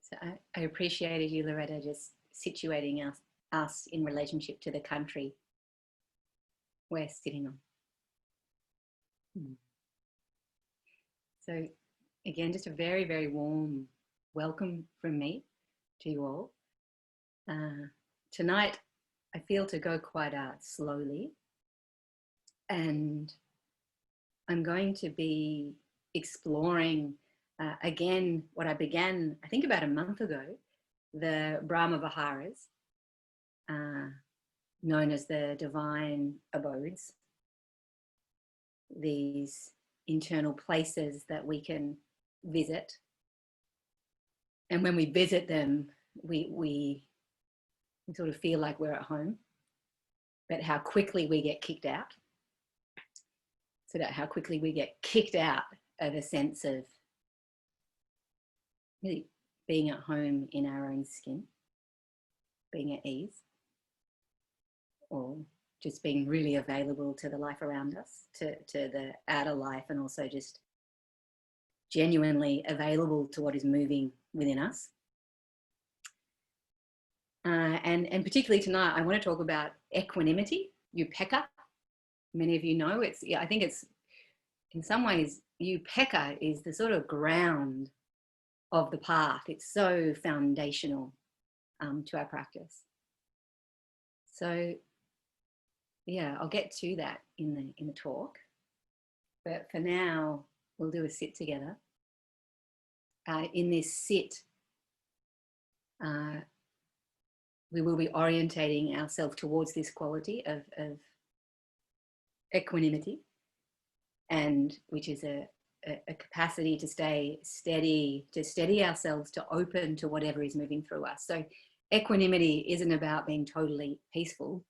So I appreciated you, Loretta, just situating us in relationship to the country we're sitting on. So again, just a very, very warm welcome from me to you all. Tonight, I feel to go quite slowly, and I'm going to be exploring again what I began, I think about a month ago, the Brahma Viharas, known as the Divine Abodes, these internal places that we can visit. And when we visit them, we sort of feel like we're at home, but how quickly we get kicked out. So that how quickly we get kicked out of a sense of really being at home in our own skin, being at ease, or just being really available to the life around us, to the outer life, and also just genuinely available to what is moving within us. And particularly tonight, I want to talk about equanimity, Upeka. Many of you know it's, I think it's, in some ways, Upeka is the sort of ground of the path. It's so foundational to our practice. So yeah, I'll get to that in the talk. But for now, we'll do a sit together. In this sit, we will be orientating ourselves towards this quality of equanimity, and which is a capacity to stay steady, to steady ourselves, to open to whatever is moving through us. So equanimity isn't about being totally peaceful,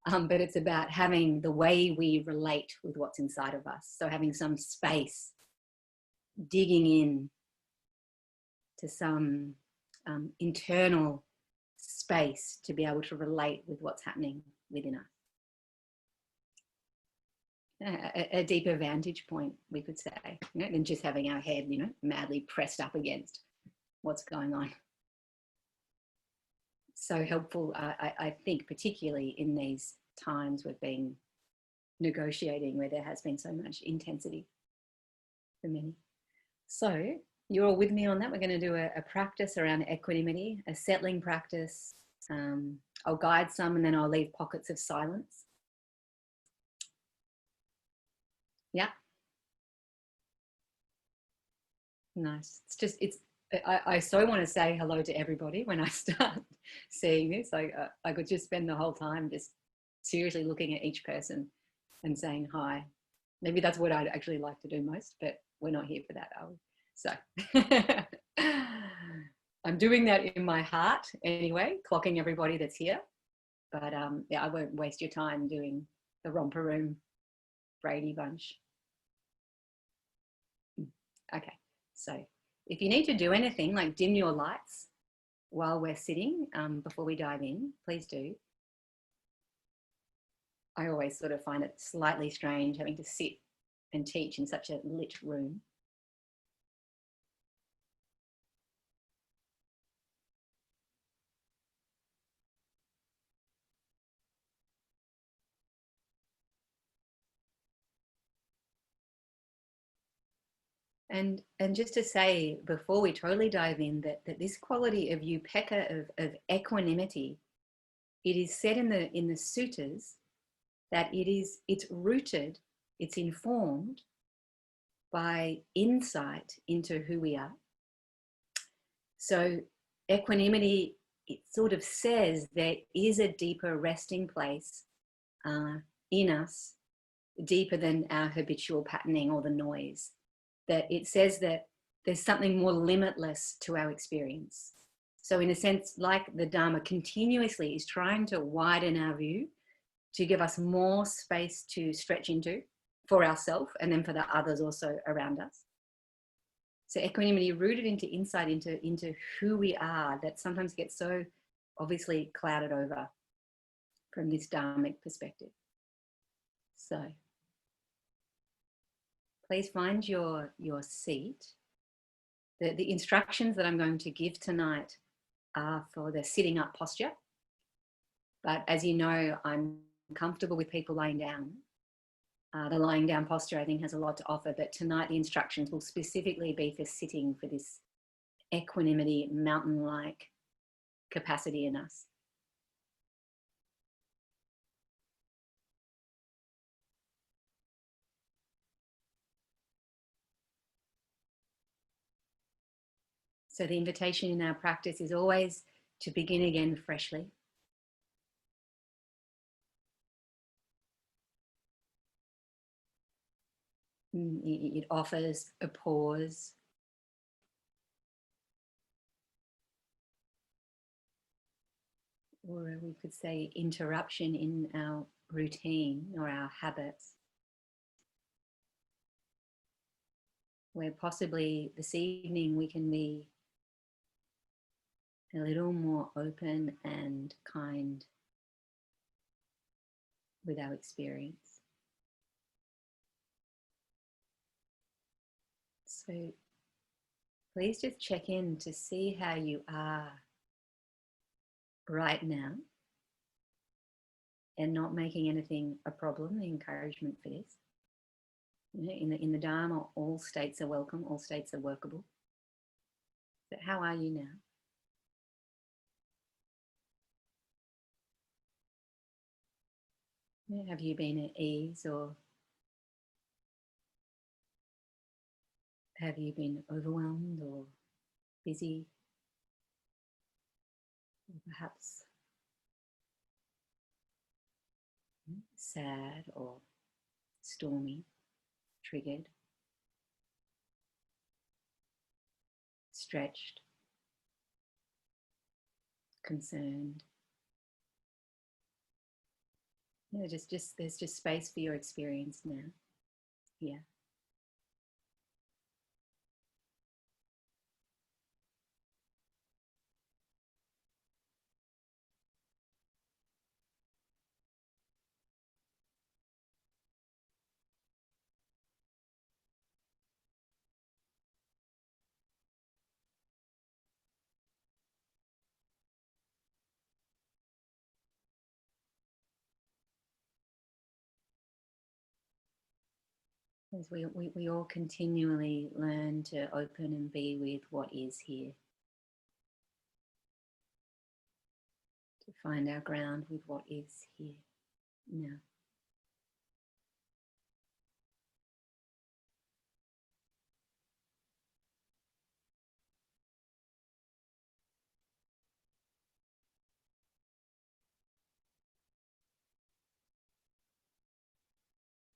but it's about having the way we relate with what's inside of us. So having some space, digging in to some internal space to be able to relate with what's happening within us. A deeper vantage point, we could say, than just having our head, madly pressed up against what's going on. So helpful, I think, particularly in these times we've been negotiating where there has been so much intensity for many. So you're all with me on that. We're going to do a practice around equanimity, a settling practice. I'll guide some and then I'll leave pockets of silence. Yeah. Nice. I so want to say hello to everybody when I start seeing this. I could just spend the whole time just seriously looking at each person and saying hi. Maybe that's what I'd actually like to do most, but we're not here for that, are we? So I'm doing that in my heart anyway, clocking everybody that's here. But yeah, I won't waste your time doing the romper room Brady bunch. Okay, so if you need to do anything like dim your lights while we're sitting, before we dive in, please do. I always sort of find it slightly strange having to sit and teach in such a lit room. And just to say, before we totally dive in, that this quality of Upeka, of equanimity, it is said in the suttas that it's rooted, it's informed by insight into who we are. So equanimity, it sort of says there is a deeper resting place in us, deeper than our habitual patterning or the noise. That it says that there's something more limitless to our experience. So in a sense, like the Dharma continuously is trying to widen our view, to give us more space to stretch into for ourselves and then for the others also around us. So equanimity rooted into insight into who we are, that sometimes gets so obviously clouded over from this Dharmic perspective. So please find your seat the instructions that I'm going to give tonight are for the sitting up posture. But as you know, I'm comfortable with people lying down. The lying down posture, I think, has a lot to offer. But tonight, the instructions will specifically be for sitting, for this equanimity, mountain-like capacity in us. So the invitation in our practice is always to begin again freshly. It offers a pause, or we could say interruption in our routine or our habits, where possibly this evening we can be a little more open and kind with our experience. So please just check in to see how you are right now, and not making anything a problem, the encouragement for this. You know, in the Dharma, all states are welcome, all states are workable. But how are you now? Have you been at ease, or have you been overwhelmed or busy, or perhaps sad or stormy, triggered, stretched, concerned? Yeah, there's just space for your experience now. Yeah. As we all continually learn to open and be with what is here, to find our ground with what is here now.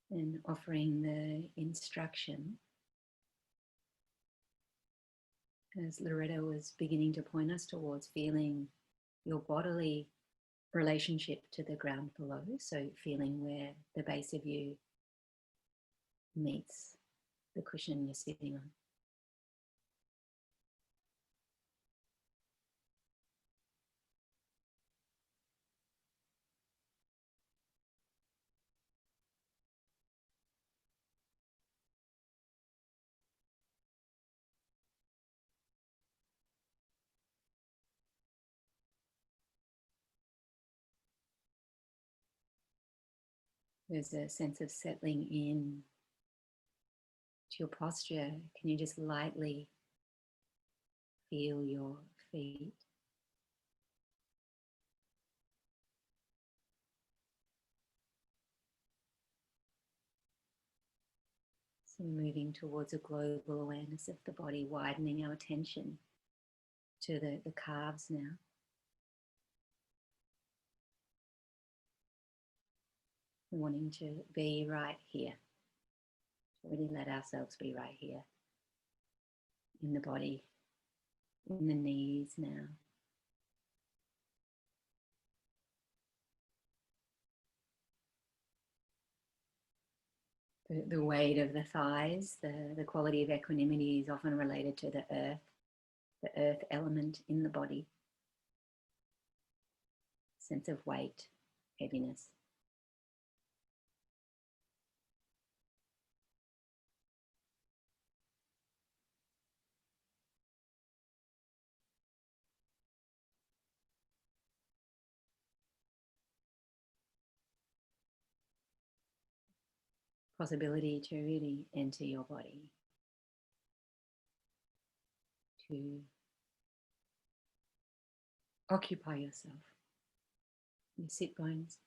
And offering the instruction, as Loretta was beginning to point us towards, feeling your bodily relationship to the ground below. So feeling where the base of you meets the cushion you're sitting on. There's a sense of settling in to your posture. Can you just lightly feel your feet? So moving towards a global awareness of the body, widening our attention to the calves now. Wanting to be right here. Really let ourselves be right here. In the body, in the knees now. The weight of the thighs, the quality of equanimity is often related to the earth element in the body. Sense of weight, heaviness. possibility to really enter your body, to occupy yourself, your sit bones.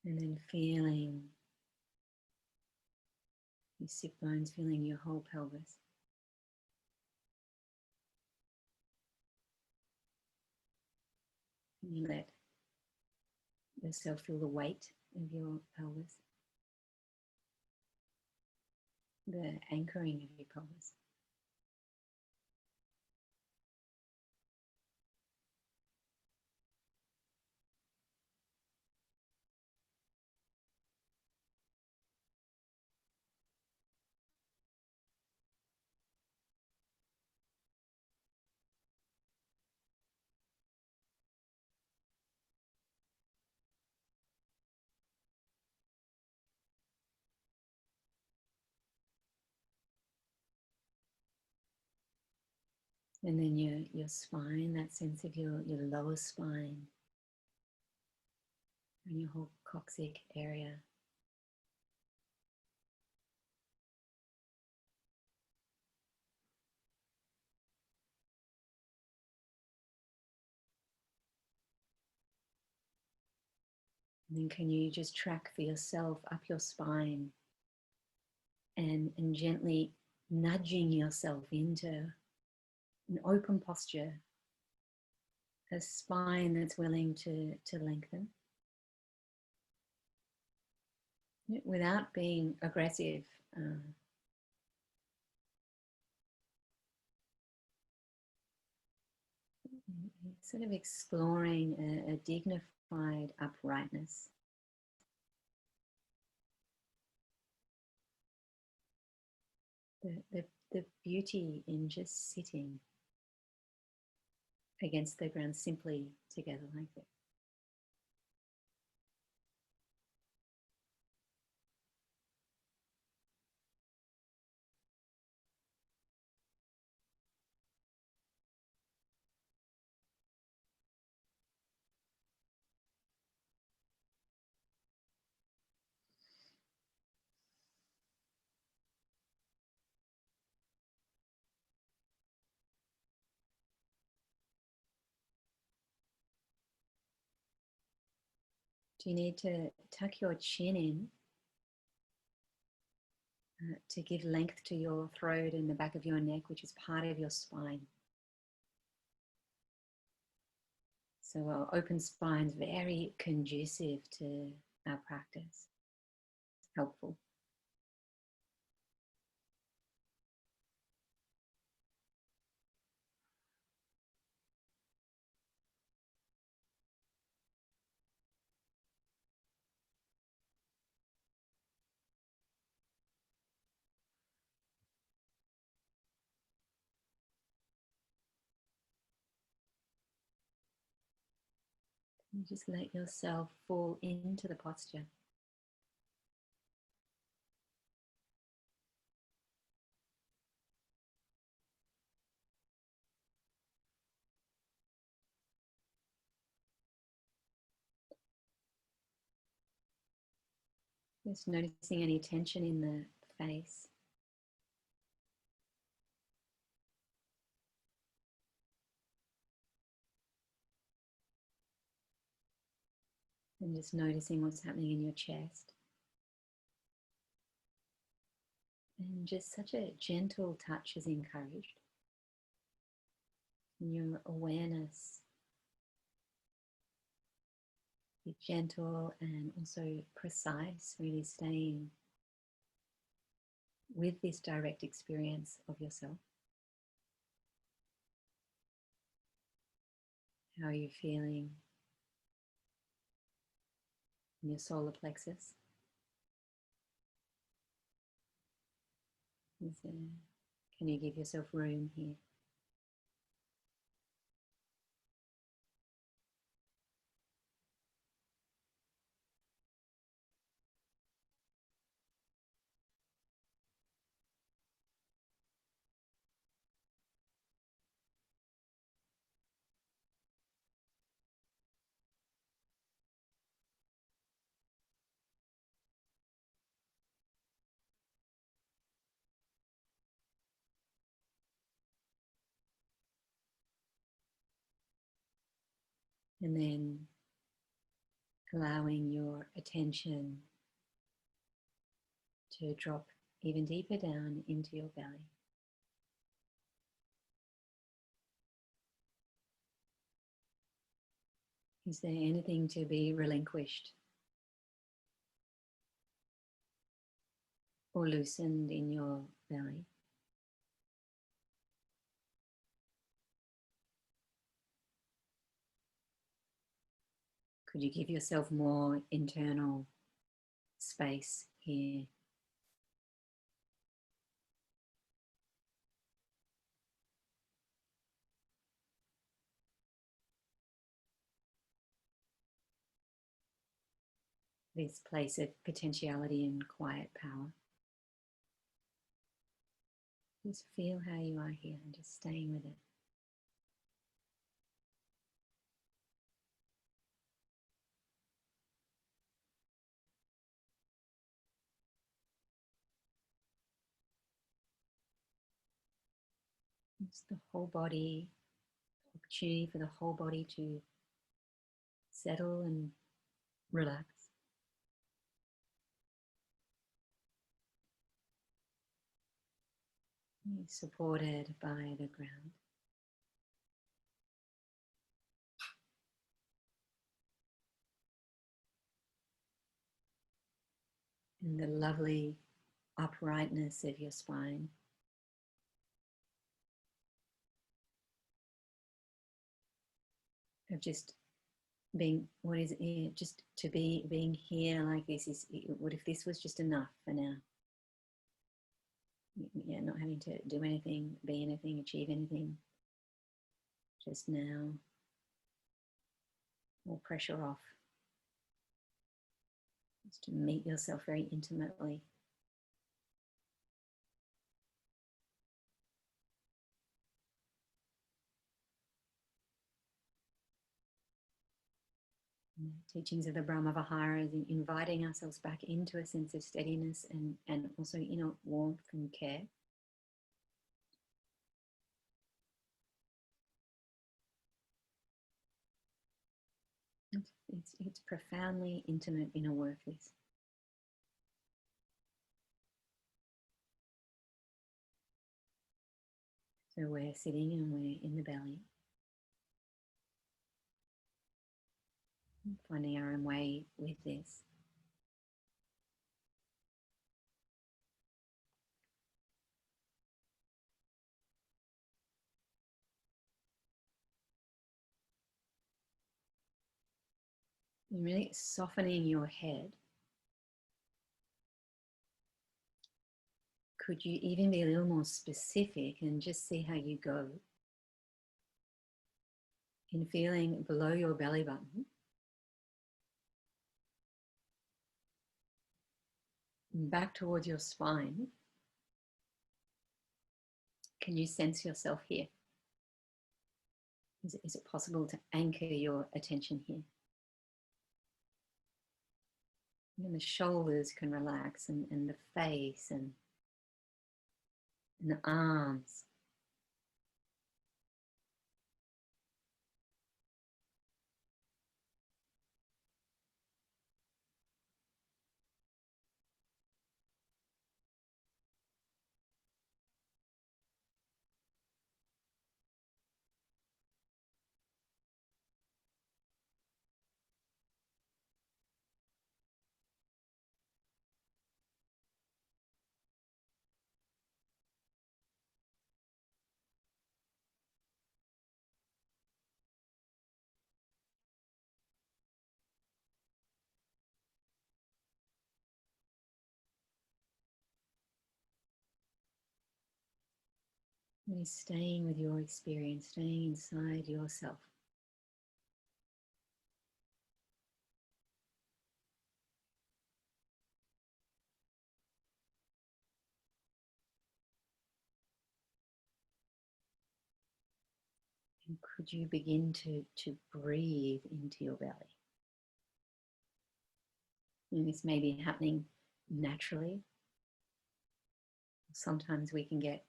And then feeling your sit bones, feeling your whole pelvis. And you let yourself feel the weight of your pelvis, the anchoring of your pelvis. And then your spine, that sense of your lower spine and your whole coccyx area. And then can you just track for yourself up your spine and gently nudging yourself into an open posture, a spine that's willing to lengthen without being aggressive. Sort of exploring a dignified uprightness. The beauty in just sitting against the ground simply together like that. Do you need to tuck your chin in to give length to your throat and the back of your neck, which is part of your spine? So our open spine is very conducive to our practice. It's helpful. You just let yourself fall into the posture. Just noticing any tension in the face. And just noticing what's happening in your chest. And just such a gentle touch is encouraged. And your awareness, Be gentle and also precise, really staying with this direct experience of yourself. How are you feeling in your solar plexus? Can you give yourself room here? And then allowing your attention to drop even deeper down into your belly. Is there anything to be relinquished or loosened in your belly? Could you give yourself more internal space here? This place of potentiality and quiet power. Just feel how you are here and just staying with it. It's the whole body, opportunity for the whole body to settle and relax. Supported by the ground. And the lovely uprightness of your spine. Of just being, what is it here? Just to be being here like this is, what if this was just enough for now? Yeah, not having to do anything, be anything, achieve anything. Just now, all pressure off. Just to meet yourself very intimately. Teachings of the Brahma Viharas, inviting ourselves back into a sense of steadiness and also inner warmth and care. It's profoundly intimate inner work, this. So we're sitting and we're in the belly. Finding our own way with this. And really softening your head. Could you even be a little more specific and just see how you go? In feeling below your belly button. Back towards your spine. Can you sense yourself here? Is it possible to anchor your attention here? And the shoulders can relax and the face and the arms. Really staying with your experience, staying inside yourself. And could you begin to breathe into your belly? And this may be happening naturally. Sometimes we can get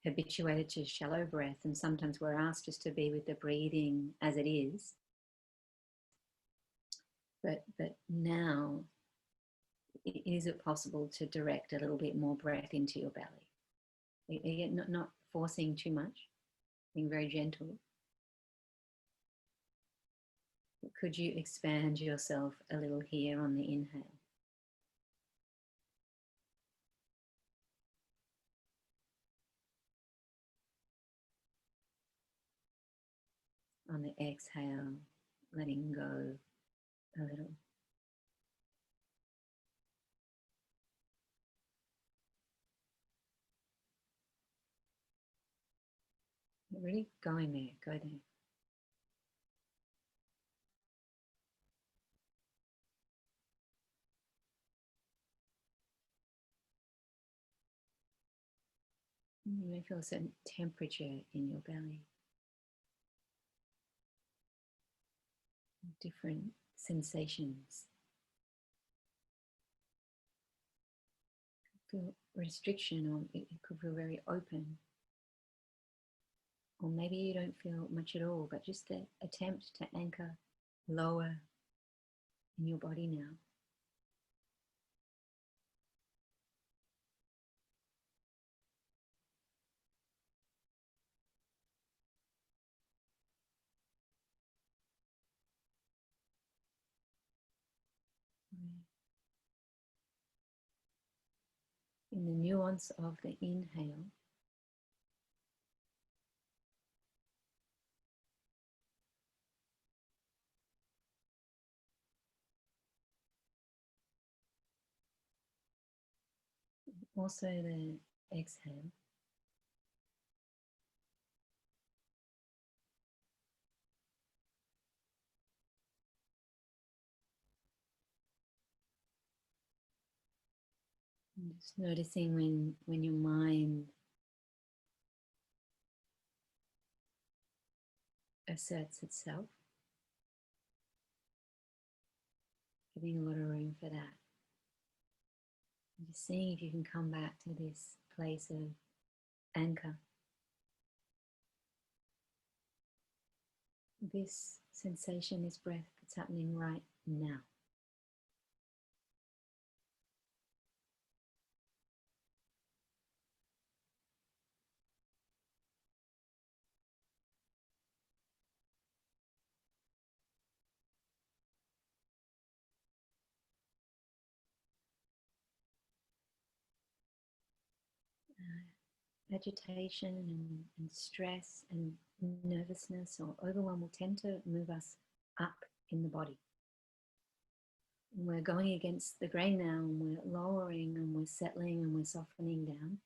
habituated to shallow breath, and sometimes we're asked just to be with the breathing as it is. But now, is it possible to direct a little bit more breath into your belly? Again, not forcing too much, being very gentle. But could you expand yourself a little here on the inhale? On the exhale, letting go a little. Really going there, go there. You may feel a certain temperature in your belly, different sensations. Feel restriction, or it could feel very open. Or maybe you don't feel much at all, but just the attempt to anchor lower in your body now. In the nuance of the inhale, also the exhale. And just noticing when your mind asserts itself, giving a lot of room for that. And just seeing if you can come back to this place of anchor. This sensation, this breath that's happening right now. Agitation and stress and nervousness or overwhelm will tend to move us up in the body. And we're going against the grain now, and we're lowering and we're settling and we're softening down.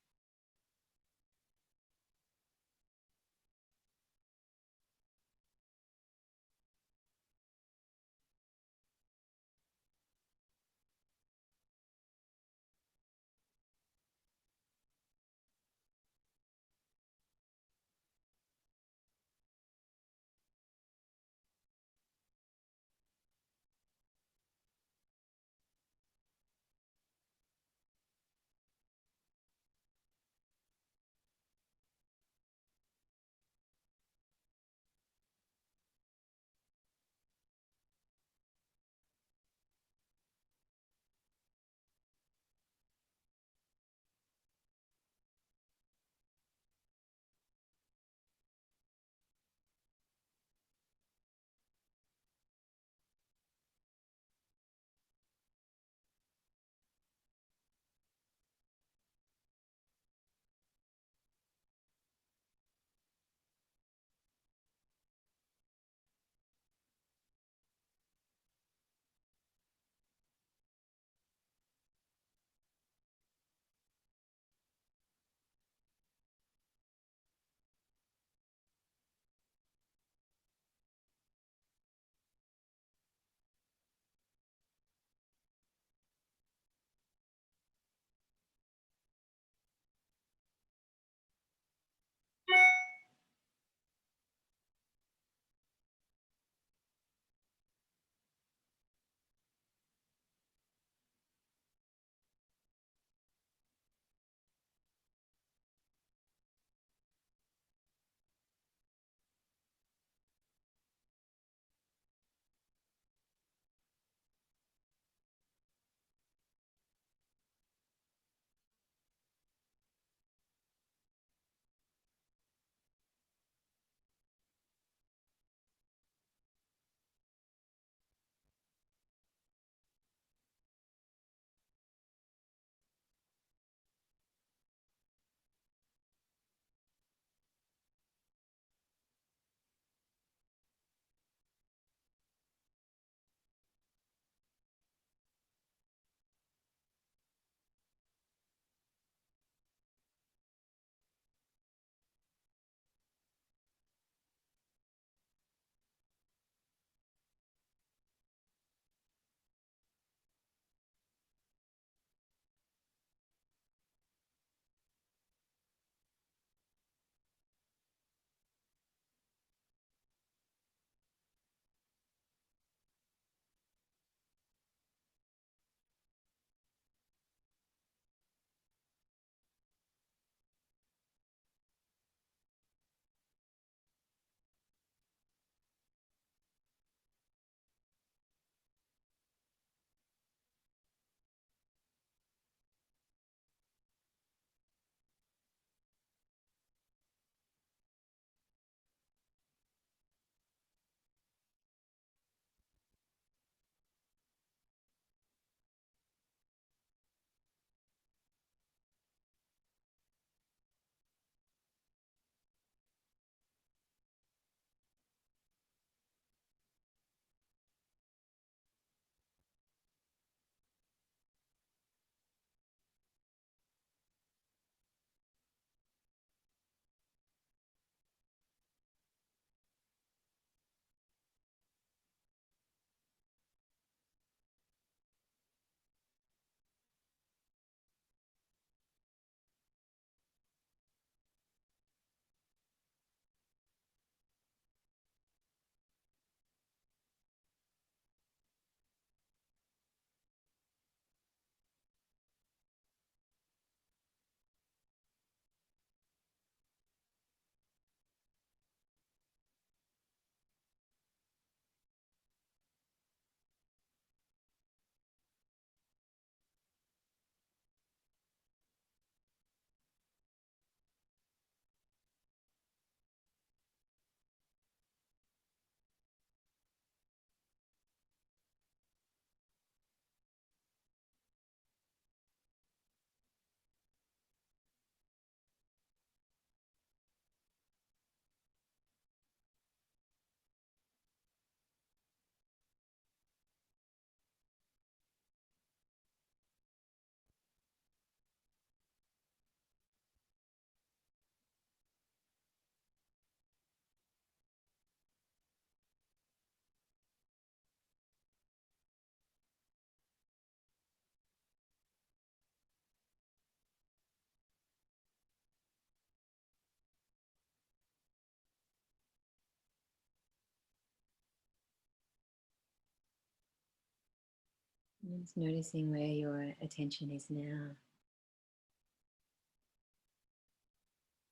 Just noticing where your attention is now.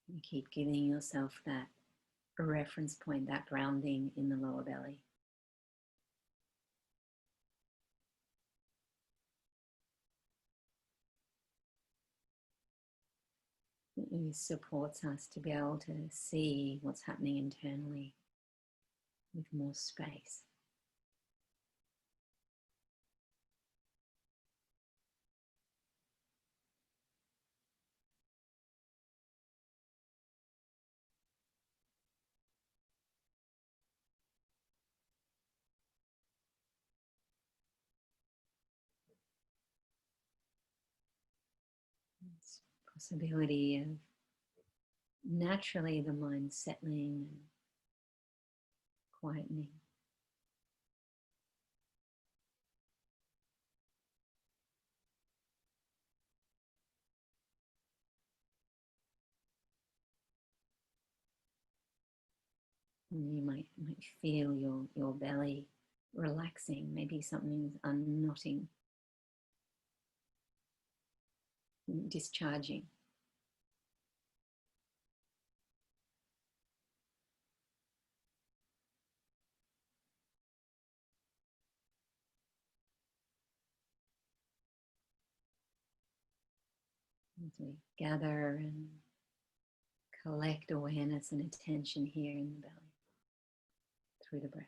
You keep giving yourself that reference point, that grounding in the lower belly. It supports us to be able to see what's happening internally with more space. This possibility of naturally the mind settling and quietening. And you might feel your belly relaxing. Maybe something's unknotting, discharging. As we gather and collect awareness and attention here in the belly through the breath.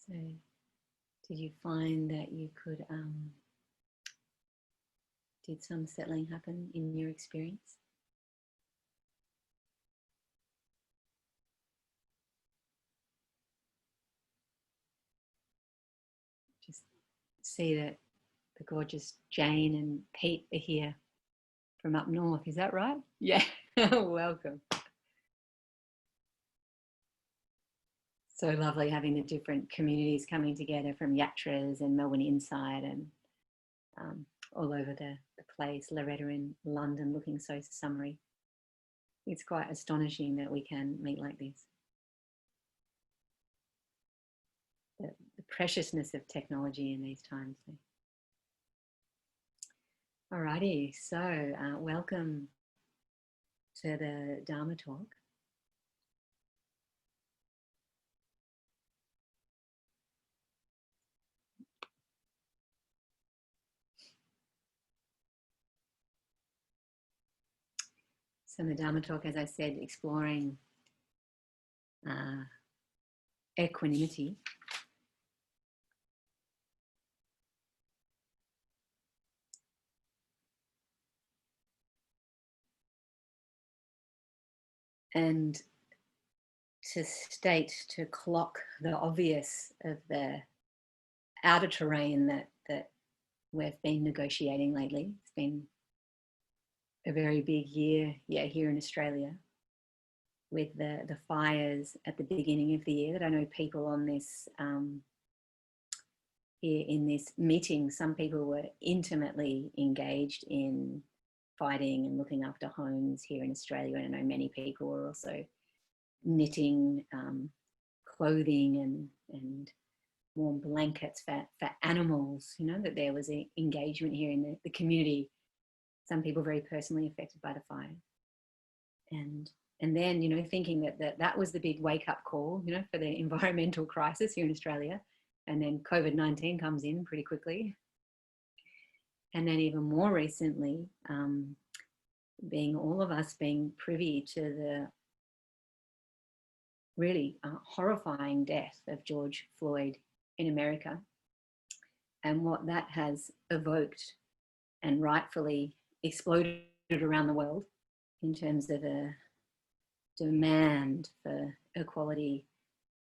So, did you find that you could, did some settling happen in your experience? Just see that the gorgeous Jane and Pete are here from up north. Is that right? Yeah. Welcome. So lovely having the different communities coming together from Yatras and Melbourne Inside and all over the place. Loretta in London looking so summery. It's quite astonishing that we can meet like this. The preciousness of technology in these times. Alrighty, so welcome to the Dharma talk. So the Dharma talk, as I said, exploring equanimity. And to clock the obvious of the outer terrain that we've been negotiating lately. It's been a very big year, here in Australia, with the fires at the beginning of the year. That I know people on this here in this meeting, some people were intimately engaged in fighting and looking after homes here in Australia, and I know many people were also knitting clothing and warm blankets for animals, that there was an engagement here in the community. Some people very personally affected by the fire. And And then, you know, thinking that was the big wake-up call, you know, for the environmental crisis here in Australia. And then COVID-19 comes in pretty quickly. And then even more recently, being all of us being privy to the really horrifying death of George Floyd in America, and what that has evoked and rightfully exploded around the world in terms of a demand for equality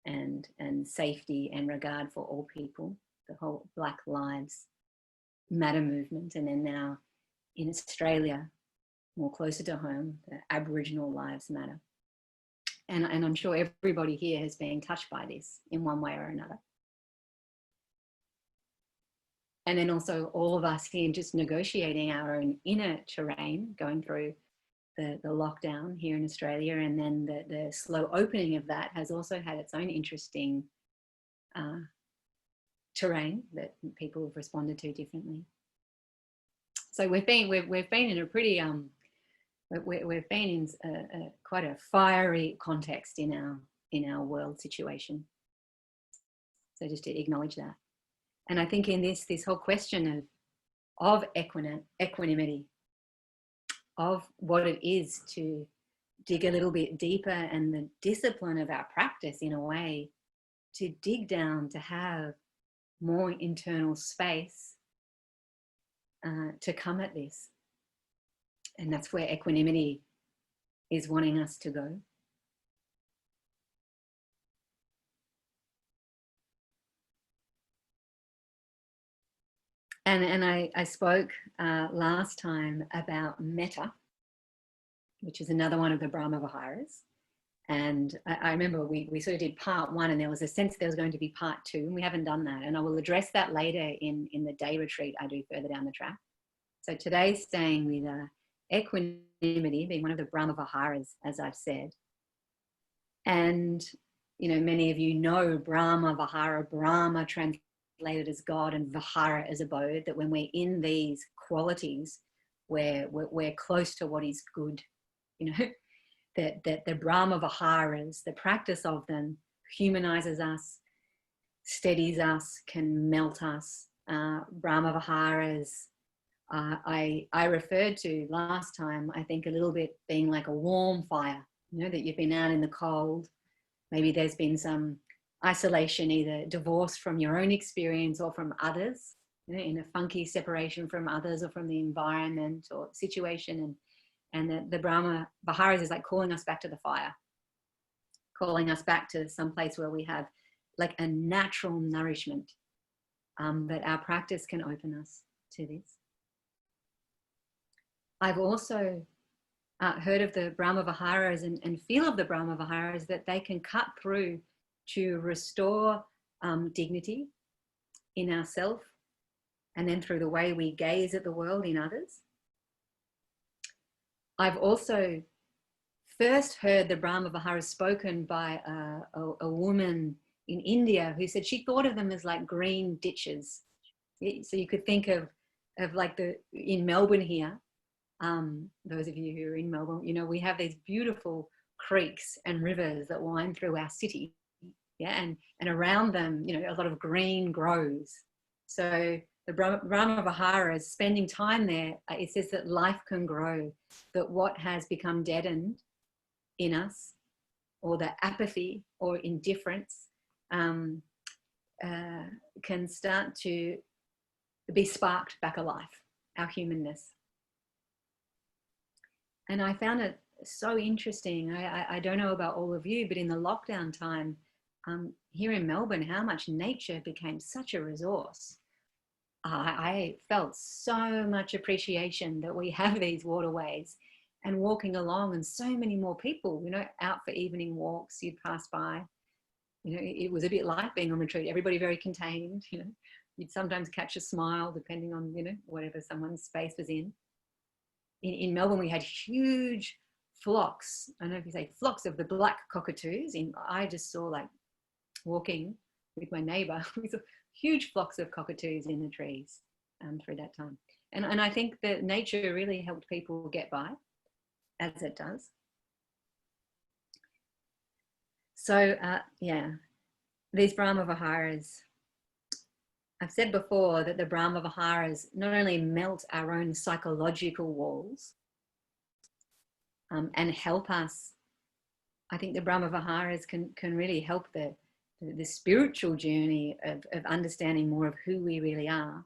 and safety and regard for all people, the whole Black Lives Matter movement. And then now in Australia, more closer to home, the Aboriginal Lives Matter. And I'm sure everybody here has been touched by this in one way or another. And then also all of us here just negotiating our own inner terrain, going through the lockdown here in Australia, and then the slow opening of that has also had its own interesting terrain that people have responded to differently. So we've been in a pretty we've been in quite a fiery context in our world situation. So just to acknowledge that. And I think in this whole question of equanimity, of what it is to dig a little bit deeper, and the discipline of our practice in a way to dig down, to have more internal space to come at this. And that's where equanimity is wanting us to go. And I spoke last time about metta, which is another one of the Brahma Viharas. And I remember we sort of did part one, and there was a sense there was going to be part two, and we haven't done that. And I will address that later in the day retreat I do further down the track. So today's staying with equanimity, being one of the Brahma Viharas, as I've said. And, you know, many of you know Brahma Vihara, Brahma translated as God and Vihara as abode, that when we're in these qualities, we're close to what is good, you know, that the Brahma Viharas, the practice of them humanizes us, steadies us, can melt us. Brahma Viharas, I referred to last time, I think a little bit being like a warm fire, you know, that you've been out in the cold. Maybe there's been some isolation, either divorce from your own experience or from others, you know, in a funky separation from others or from the environment or situation. And the Brahma Viharas is like calling us back to the fire, calling us back to some place where we have like a natural nourishment, that our practice can open us to this. I've also heard of the Brahma Viharas and feel of the Brahma Viharas that they can cut through to restore dignity in ourselves, and then through the way we gaze at the world in others. I've also first heard the Brahma Viharas spoken by a woman in India who said she thought of them as like green ditches. So you could think of like in Melbourne here, those of you who are in Melbourne, you know, we have these beautiful creeks and rivers that wind through our city. Yeah, and around them, you know, a lot of green grows. So the Brahma Viharas, spending time there, it says that life can grow, that what has become deadened in us, or the apathy or indifference, can start to be sparked back alive, our humanness. And I found it so interesting. I don't know about all of you, but in the lockdown time, here in Melbourne, how much nature became such a resource. I felt so much appreciation that we have these waterways, and walking along, and so many more people, you know, out for evening walks, you'd pass by. You know, it was a bit like being on retreat, everybody very contained, you know. You'd sometimes catch a smile depending on, you know, whatever someone's space was in. In Melbourne, we had huge flocks, I don't know if you say flocks, of the black cockatoos. I just saw, like, walking with my neighbour, we saw huge flocks of cockatoos in the trees through that time. And I think that nature really helped people get by, as it does. So, yeah, these Brahma Viharas, I've said before that the Brahma Viharas not only melt our own psychological walls and help us, I think the Brahma Viharas can really help the spiritual journey of understanding more of who we really are,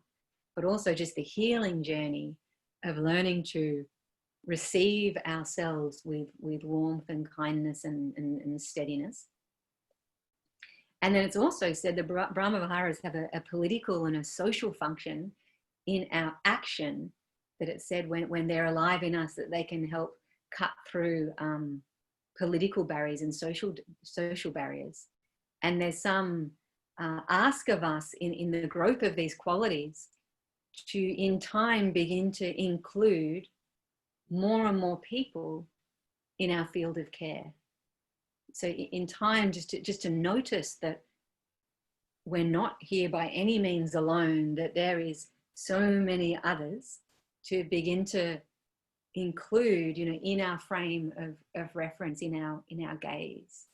but also just the healing journey of learning to receive ourselves with warmth and kindness and steadiness. And then it's also said the Brahma Viharas have a political and a social function in our action, that it said when they're alive in us, that they can help cut through political barriers and social barriers. And there's some ask of us in the growth of these qualities to, in time, begin to include more and more people in our field of care. So in time, just to notice that we're not here by any means alone, that there is so many others to begin to include, in our frame of reference, in our gaze.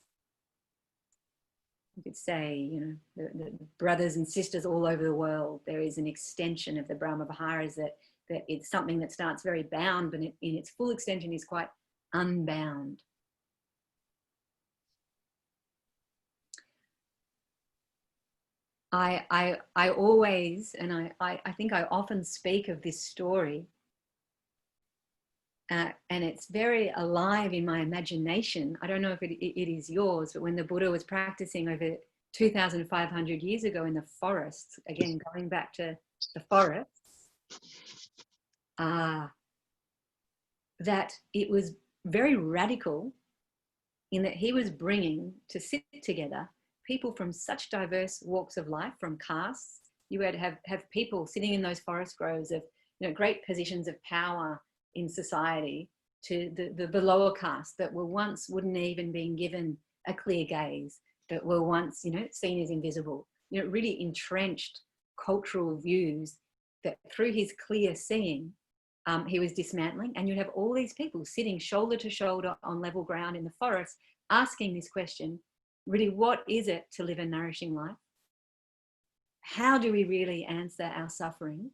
You could say, the brothers and sisters all over the world, there is an extension of the Brahma Viharas that it's something that starts very bound, but in its full extension is quite unbound. I always, and I think I often speak of this story, and it's very alive in my imagination. I don't know if it is yours, but when the Buddha was practicing over 2,500 years ago in the forests, again, going back to the forests, that it was very radical in that he was bringing to sit together people from such diverse walks of life, from castes. You would have people sitting in those forest groves of great positions of power in society, to the lower caste that were once wouldn't even been given a clear gaze, that were once seen as invisible. Really entrenched cultural views that through his clear seeing he was dismantling. And you'd have all these people sitting shoulder to shoulder on level ground in the forest, asking this question, really, what is it to live a nourishing life? How do we really answer our suffering?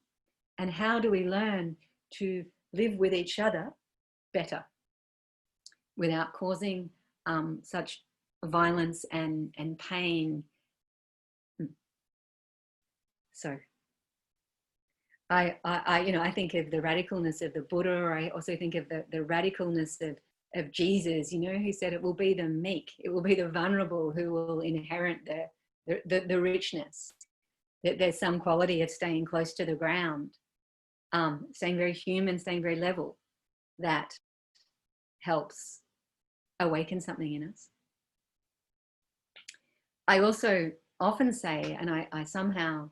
And how do we learn to live with each other better without causing such violence and pain? So I think of the radicalness of the Buddha, or I also think of the radicalness of Jesus, who said it will be the meek, it will be the vulnerable who will inherit the richness. That there's some quality of staying close to the ground, staying very human, staying very level, that helps awaken something in us. I also often say, and I somehow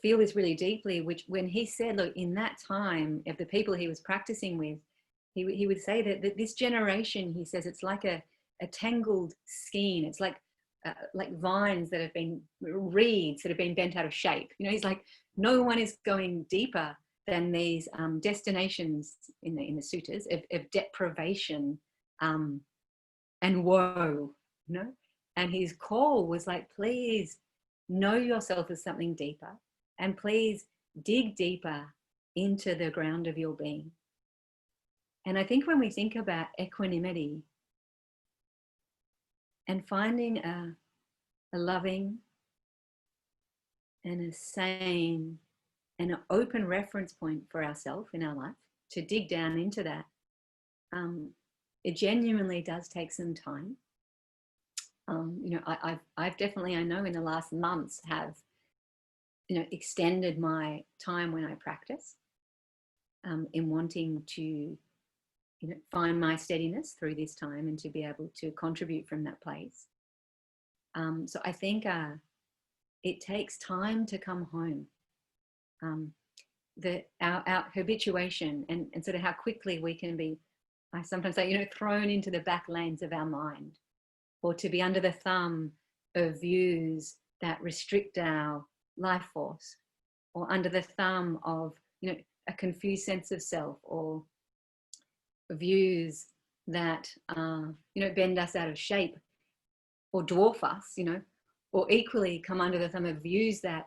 feel this really deeply, which when he said, look, in that time of the people he was practicing with, he would say that this generation, he says, it's like a tangled skein. It's like vines that have been, reeds that have been bent out of shape. He's like, no one is going deeper than these destinations in the suttas of deprivation and woe, And his call was like, please know yourself as something deeper, and please dig deeper into the ground of your being. And I think when we think about equanimity and finding a loving and a sane and an open reference point for ourselves in our life, to dig down into that, it genuinely does take some time. I've definitely, I know in the last months have, extended my time when I practice in wanting to, find my steadiness through this time and to be able to contribute from that place. So I think it takes time to come home. Our habituation and sort of how quickly we can be, I sometimes say, thrown into the back lanes of our mind, or to be under the thumb of views that restrict our life force, or under the thumb of, a confused sense of self, or views that, bend us out of shape. or dwarf us, you know, or equally come under the thumb of views that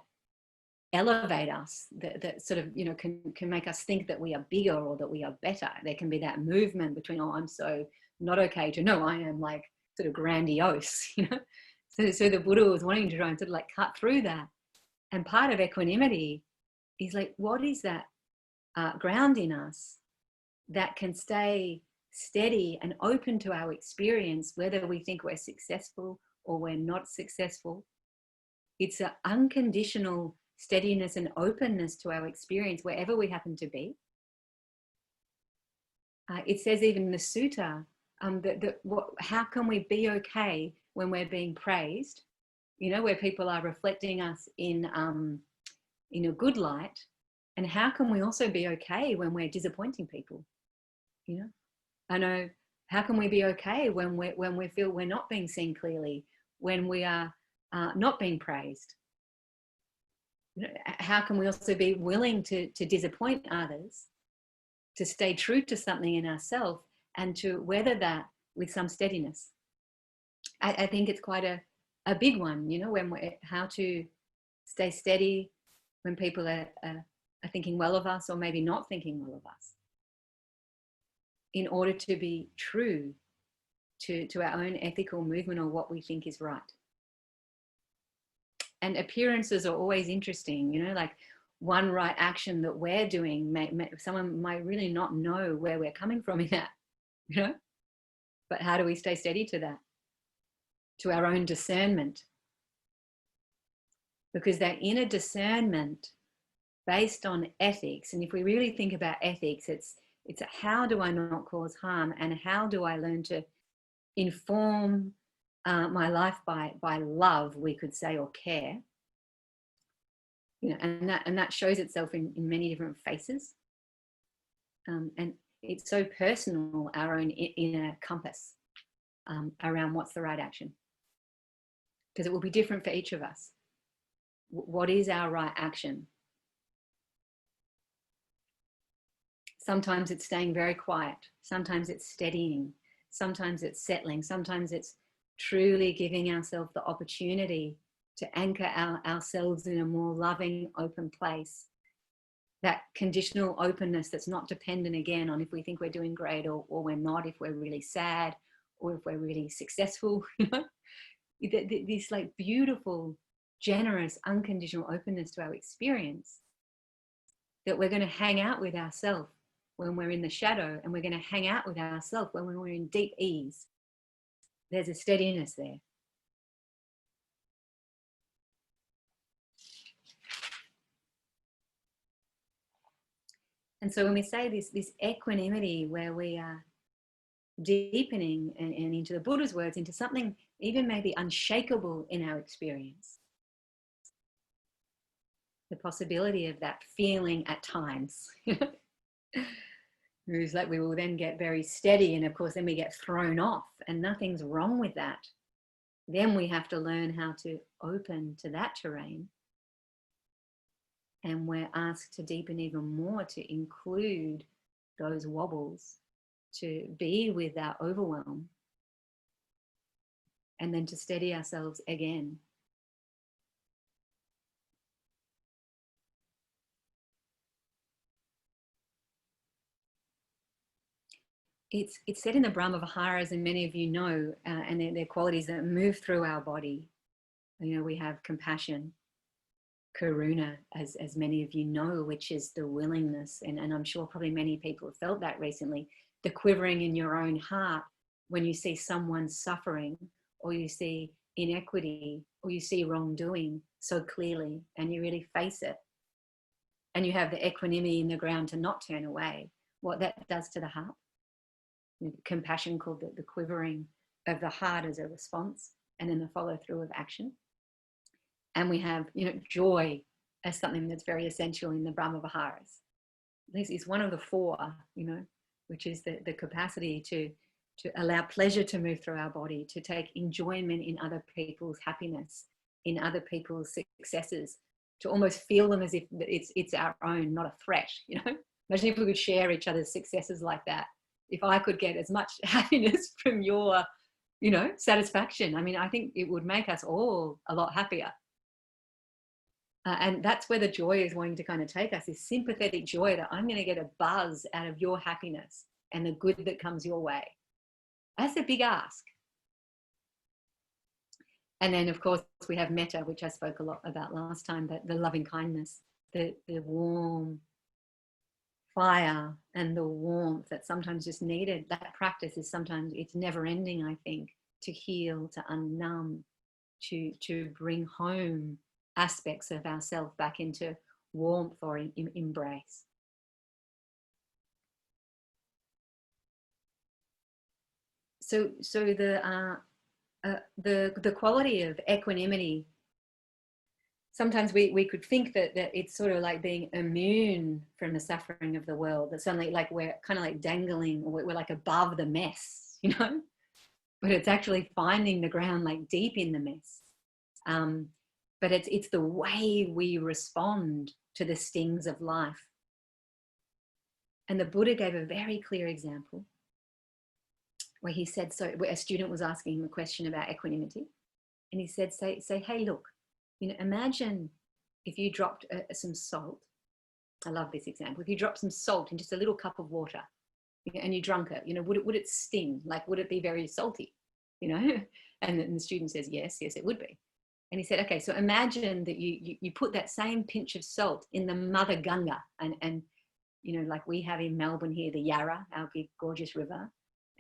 elevate us, that sort of, you know, can make us think that we are bigger or that we are better. There can be that movement between, oh, I'm so not okay, to no, I am like sort of grandiose, you know. So the Buddha was wanting to try and sort of like cut through that. And part of equanimity is like, what is that ground in us that can stay steady and open to our experience, whether we think we're successful or we're not successful. It's an unconditional steadiness and openness to our experience wherever we happen to be. It says even in the sutta, how can we be okay when we're being praised, you know, where people are reflecting us in a good light, and how can we also be okay when we're disappointing people, you know? I know, how can we be okay when we feel we're not being seen clearly, when we are not being praised? How can we also be willing to disappoint others, to stay true to something in ourselves, and to weather that with some steadiness? I think it's quite a big one, you know, how to stay steady when people are thinking well of us, or maybe not thinking well of us, in order to be true to our own ethical movement or what we think is right. And appearances are always interesting, you know, like one right action that we're doing, someone might really not know where we're coming from in that, you know, but how do we stay steady to that, to our own discernment? Because that inner discernment based on ethics, and if we really think about ethics, it's how do I not cause harm, and how do I learn to inform my life by love, we could say, or care, you know, and that shows itself in many different faces, and it's so personal, our own inner compass around what's the right action, because it will be different for each of us. What is our right action? Sometimes it's staying very quiet. Sometimes it's steadying. Sometimes it's settling. Sometimes it's truly giving ourselves the opportunity to anchor ourselves in a more loving, open place. That conditional openness that's not dependent, again, on if we think we're doing great or we're not, if we're really sad or if we're really successful. You know? This like beautiful, generous, unconditional openness to our experience, that we're going to hang out with ourselves when we're in the shadow, and we're going to hang out with ourselves when we're in deep ease. There's a steadiness there. And so when we say this equanimity, where we are deepening and into the Buddha's words, into something even maybe unshakable in our experience, the possibility of that feeling at times. It's like we will then get very steady, and of course then we get thrown off, and nothing's wrong with that. Then we have to learn how to open to that terrain, and we're asked to deepen even more, to include those wobbles, to be with our overwhelm, and then to steady ourselves again. It's said in the Brahma Viharas, and many of you know, and they're qualities that move through our body. You know, we have compassion, karuna, as many of you know, which is the willingness, and I'm sure probably many people have felt that recently, the quivering in your own heart when you see someone suffering, or you see inequity, or you see wrongdoing so clearly, and you really face it. And you have the equanimity in the ground to not turn away. What that does to the heart. Compassion, called the quivering of the heart as a response, and then the follow through of action. And we have, you know, joy as something that's very essential in the Brahma Viharas. This is one of the four, you know, which is the capacity to allow pleasure to move through our body, to take enjoyment in other people's happiness, in other people's successes, to almost feel them as if it's our own, not a threat, you know. Imagine if we could share each other's successes like that. If I could get as much happiness from your you know, satisfaction. I mean, I think it would make us all a lot happier. And that's where the joy is wanting to kind of take us, this sympathetic joy that I'm going to get a buzz out of your happiness and the good that comes your way. That's a big ask. And then, of course, we have metta, which I spoke a lot about last time, but the loving kindness, the warm fire and the warmth that sometimes just needed. That practice is sometimes, it's never ending, I think, to heal, to unnumb, to bring home aspects of ourselves back into warmth or embrace. So the quality of equanimity, sometimes we could think that it's sort of like being immune from the suffering of the world, that suddenly like we're kind of like dangling, or we're like above the mess, you know, but it's actually finding the ground like deep in the mess. But it's the way we respond to the stings of life. And the Buddha gave a very clear example where he said, so a student was asking him a question about equanimity, and he said, say, hey, look, you know, imagine if you dropped some salt. I love this example. If you drop some salt in just a little cup of water, and you drunk it, you know, would it sting? Like, would it be very salty? You know? And the student says, yes, it would be. And he said, okay, so imagine that you put that same pinch of salt in the Mother Ganga, and you know, like we have in Melbourne here, the Yarra, our big gorgeous river,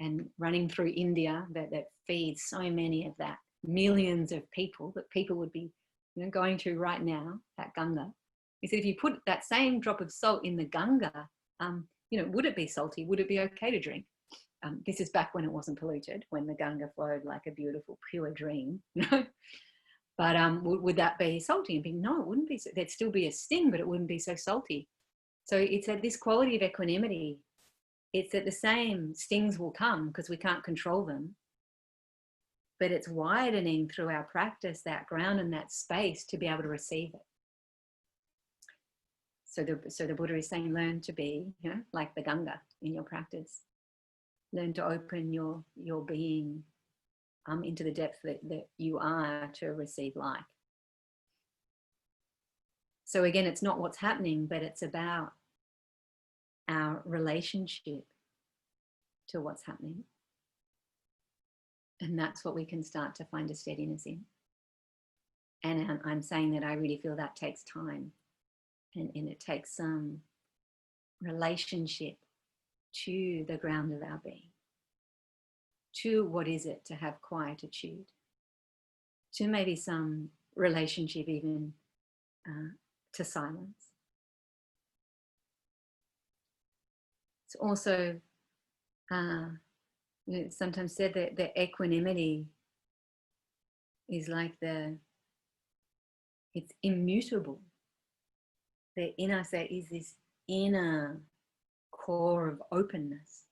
and running through India that feeds so many of that, millions of people that people would be, you know, going through right now, that Ganga. He said, if you put that same drop of salt in the Ganga, you know, would it be salty? Would it be okay to drink? This is back when it wasn't polluted, when the Ganga flowed like a beautiful, pure dream, you know. But would that be salty? And being, no, it wouldn't be. There'd still be a sting, but it wouldn't be so salty. So it's that this quality of equanimity, it's that the same stings will come because we can't control them, but it's widening through our practice that ground and that space to be able to receive it. So the Buddha is saying, learn to be, you know, like the Ganga in your practice. Learn to open your being into the depth that you are to receive life. So again, it's not what's happening, but it's about our relationship to what's happening. And that's what we can start to find a steadiness in. And I'm saying that I really feel that takes time. And it takes some relationship to the ground of our being. To what is it to have quietude, to maybe some relationship even to silence. It's also it's sometimes said that the equanimity is like it's immutable. That in us there is this inner core of openness.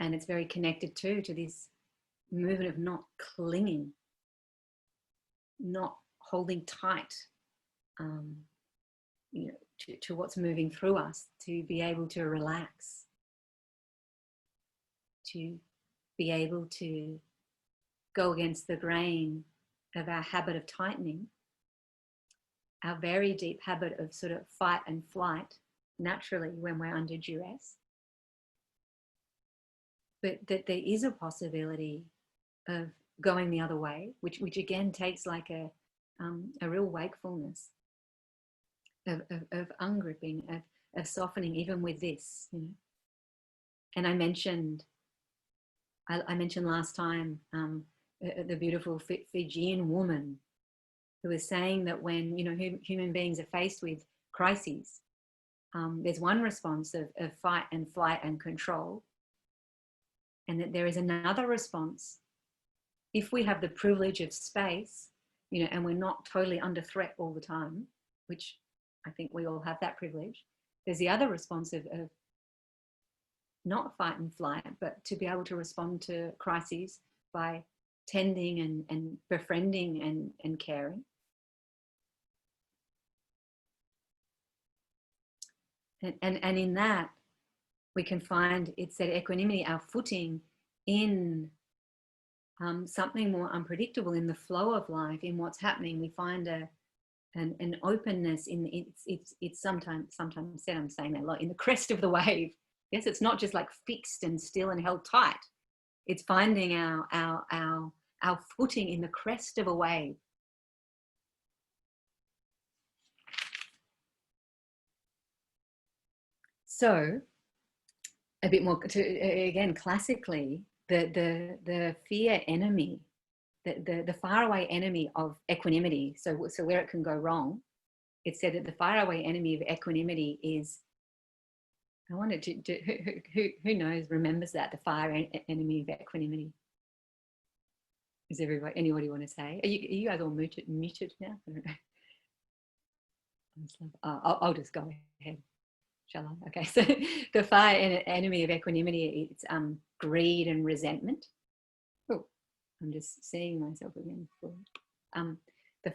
And it's very connected too to this movement of not clinging, not holding tight, you know, to what's moving through us, to be able to relax, to be able to go against the grain of our habit of tightening, our very deep habit of sort of fight and flight naturally when we're under duress. But that there is a possibility of going the other way, which again takes like a real wakefulness of ungripping, of softening, even with this, you know. And I mentioned last time the beautiful Fijian woman who was saying that when, you know, human beings are faced with crises, there's one response of fight and flight and control. And that there is another response, if we have the privilege of space, you know, and we're not totally under threat all the time, which I think we all have that privilege. There's the other response of not fight and flight, but to be able to respond to crises by tending and befriending and caring. And in that, we can find, it's that equanimity, our footing in something more unpredictable in the flow of life, in what's happening. We find an openness in it's sometimes said, I'm saying that a lot, in the crest of the wave. Yes, it's not just like fixed and still and held tight. It's finding our footing in the crest of a wave. So a bit more to, again, classically, the fear enemy, the faraway enemy of equanimity. So where it can go wrong, it's said that the faraway enemy of equanimity is, I wanted to, who knows, remembers that, the fire enemy of equanimity? Is anybody want to say? Are you guys all muted now? I don't know. I'll just go ahead. Shall I? Okay, so the fire enemy of equanimity, it's greed and resentment. Oh, I'm just seeing myself again. The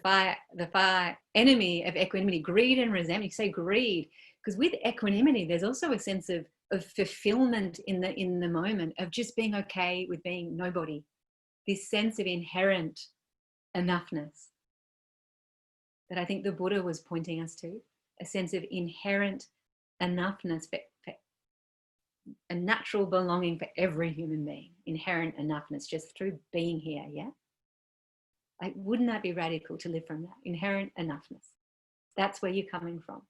fire enemy of equanimity, greed and resentment. You say greed, because with equanimity, there's also a sense of fulfillment in the moment, of just being okay with being nobody. This sense of inherent enoughness that I think the Buddha was pointing us to, a sense of inherent enoughness, for a natural belonging for every human being, inherent enoughness just through being here. Yeah, like, wouldn't that be radical to live from that inherent enoughness? That's where you're coming from.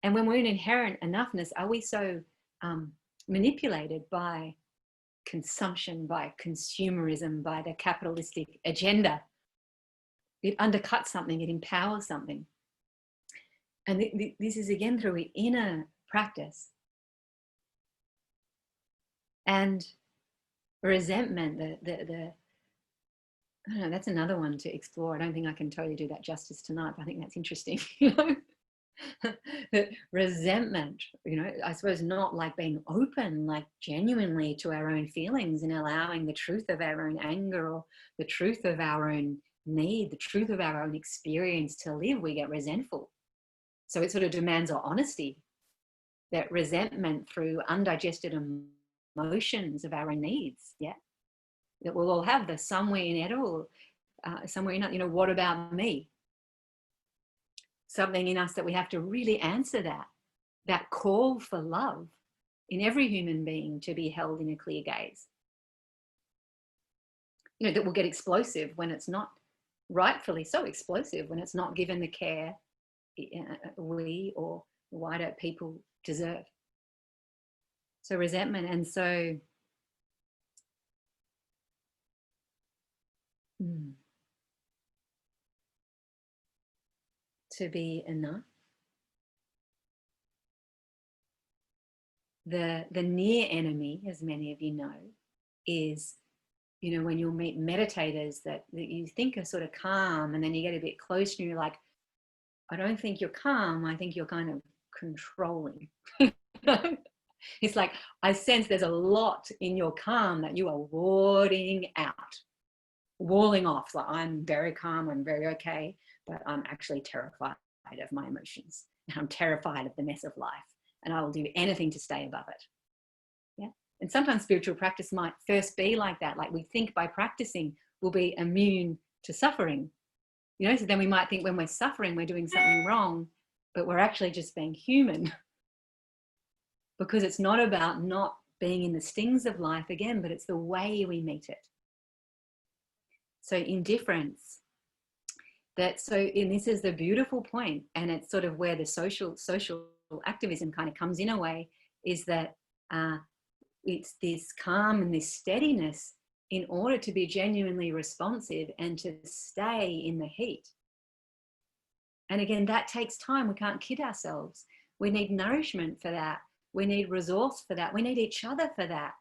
And when we're in inherent enoughness, are we so manipulated by consumption, by consumerism, by the capitalistic agenda? It undercuts something, it empowers something. And this is again through an inner practice. And resentment, I don't know, that's another one to explore. I don't think I can totally do that justice tonight, but I think that's interesting. You know, that resentment, you know, I suppose not like being open, like genuinely to our own feelings and allowing the truth of our own anger or the truth of our own need, the truth of our own experience to live. We get resentful. So it sort of demands our honesty, that resentment through undigested emotions of our own needs, yeah, that we'll all have the somewhere in it or somewhere in it, you know, what about me? Something in us that we have to really answer that call for love in every human being to be held in a clear gaze. You know, that will get explosive when it's not, rightfully so explosive, when it's not given the care we or wider people deserve. So resentment. And so to be enough. The near enemy, as many of you know, is, you know, when you'll meet meditators that you think are sort of calm, and then you get a bit close and you're like, I don't think you're calm, I think you're kind of controlling. It's like, I sense there's a lot in your calm that you are warding out, walling off. Like, I'm very calm, I'm very okay, but I'm actually terrified of my emotions. I'm terrified of the mess of life, and I will do anything to stay above it. Yeah. And sometimes spiritual practice might first be like that. Like, we think by practicing we'll be immune to suffering. You know, so then we might think when we're suffering, we're doing something wrong, but we're actually just being human. Because it's not about not being in the stings of life again, but it's the way we meet it. So indifference, and this is the beautiful point, and it's sort of where the social activism kind of comes in a way, is that it's this calm and this steadiness in order to be genuinely responsive and to stay in the heat. And again, that takes time. We can't kid ourselves. We need nourishment for that. We need resource for that. We need each other for that.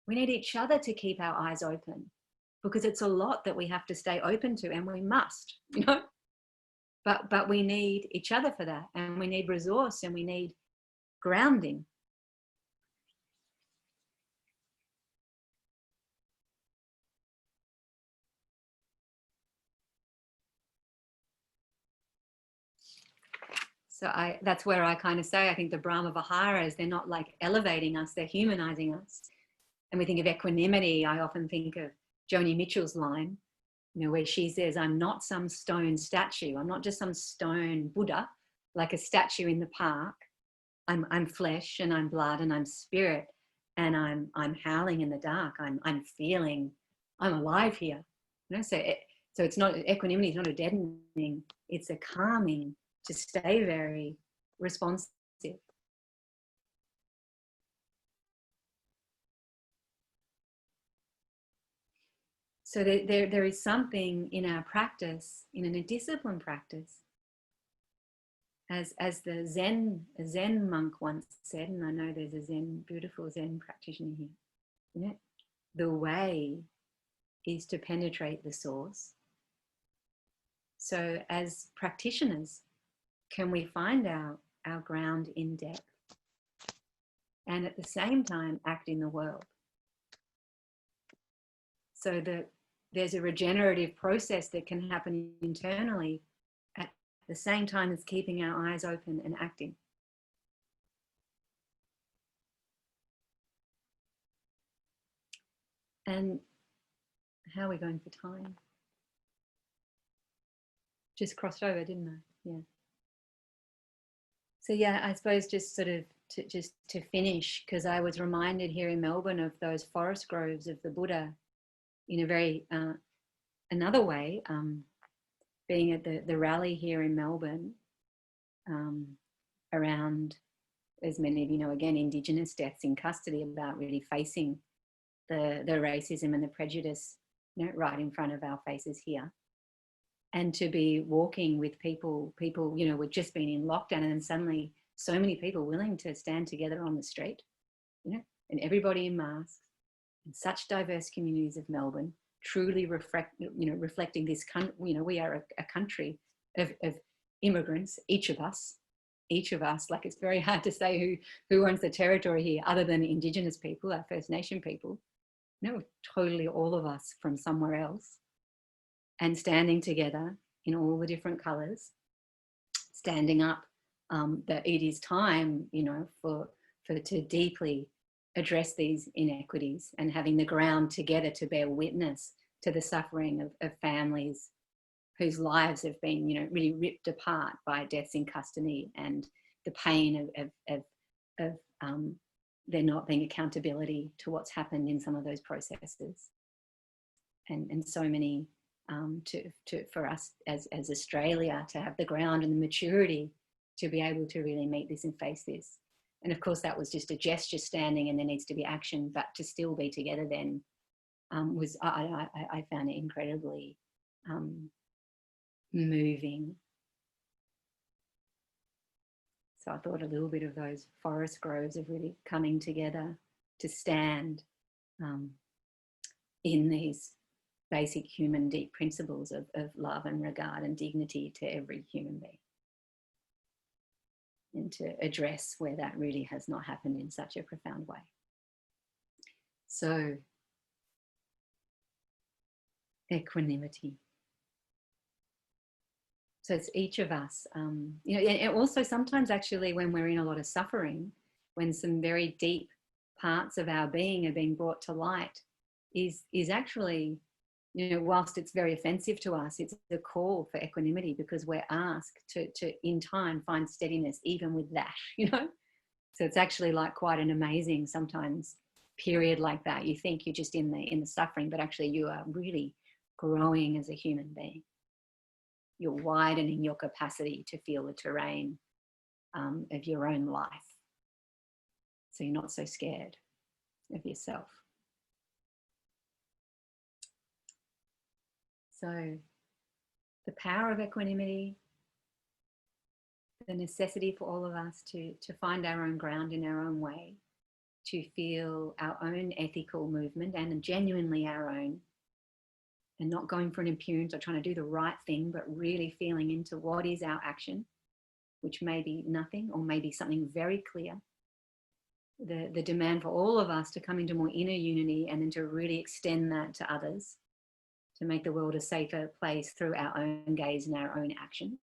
We need each other to keep our eyes open, because it's a lot that we have to stay open to, and we must, you know. But we need each other for that, and we need resource, and we need grounding. So that's where I kind of say, I think the Brahma Viharas, they're not like elevating us, they're humanizing us. And we think of equanimity, I often think of Joni Mitchell's line, you know, where she says, I'm not some stone statue. I'm not just some stone Buddha, like a statue in the park. I'm flesh and I'm blood and I'm spirit, and I'm howling in the dark. I'm feeling, I'm alive here. You know, so it's not, equanimity is not a deadening, it's a calming to stay very responsive. So there is something in our practice, in a disciplined practice, as the Zen monk once said, and I know there's a beautiful Zen practitioner here, you know, the way is to penetrate the source. So as practitioners, can we find our ground in depth and at the same time act in the world? So that there's a regenerative process that can happen internally at the same time as keeping our eyes open and acting. And how are we going for time? Just crossed over, didn't I? Yeah. So yeah, I suppose just sort of to finish, because I was reminded here in Melbourne of those forest groves of the Buddha in a very, another way, being at the rally here in Melbourne, around, as many of you know, again, Indigenous deaths in custody, about really facing the racism and the prejudice, you know, right in front of our faces here. And to be walking with people, you know, we've just been in lockdown, and then suddenly so many people willing to stand together on the street, you know, and everybody in masks, in such diverse communities of Melbourne, truly reflecting this country. You know, we are a country of immigrants, each of us. Like, it's very hard to say who owns the territory here, other than Indigenous people, our First Nation people. No, totally all of us from somewhere else, and standing together in all the different colours, standing up, that it is time, you know, for to deeply address these inequities, and having the ground together to bear witness to the suffering of families whose lives have been, you know, really ripped apart by deaths in custody, and the pain of there not being accountability to what's happened in some of those processes, and so many, for us as Australia to have the ground and the maturity to be able to really meet this and face this. And of course, that was just a gesture standing, and there needs to be action, but to still be together then was, I found it incredibly moving. So I thought a little bit of those forest groves of really coming together to stand in these basic human deep principles of love and regard and dignity to every human being, and to address where that really has not happened in such a profound way. So, equanimity. So it's each of us, you know, and also sometimes actually when we're in a lot of suffering, when some very deep parts of our being are being brought to light, is actually, you know, whilst it's very offensive to us, it's a call for equanimity, because we're asked to in time find steadiness even with that, you know. So it's actually like quite an amazing sometimes period like that. You think you're just in the suffering, but actually you are really growing as a human being. You're widening your capacity to feel the terrain of your own life. So you're not so scared of yourself. So the power of equanimity, the necessity for all of us to find our own ground in our own way, to feel our own ethical movement, and genuinely our own, and not going for an appearance or trying to do the right thing, but really feeling into what is our action, which may be nothing or maybe something very clear. The demand for all of us to come into more inner unity, and then to really extend that to others, to make the world a safer place through our own gaze and our own actions.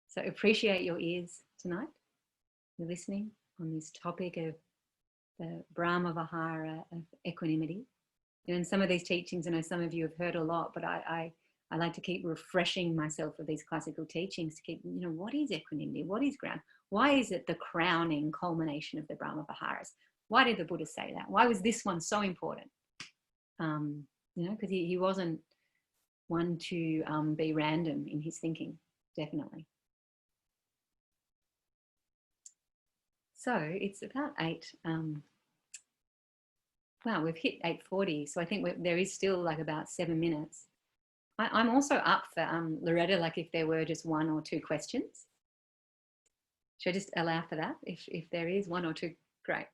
So appreciate your ears tonight. You're listening on this topic of the Brahma Vihara of equanimity. You know, in some of these teachings, I know some of you have heard a lot, but I like to keep refreshing myself with these classical teachings to keep, you know, what is equanimity? What is ground? Why is it the crowning culmination of the Brahma Viharas? Why did the Buddha say that? Why was this one so important? You know, because he wasn't one to be random in his thinking, definitely. So it's about 8. Wow, we've hit 8:40, so I think there is still like about 7 minutes. I'm also up for Loretta, like if there were just 1 or 2 questions. Should I just allow for that? If there is 1 or 2, great.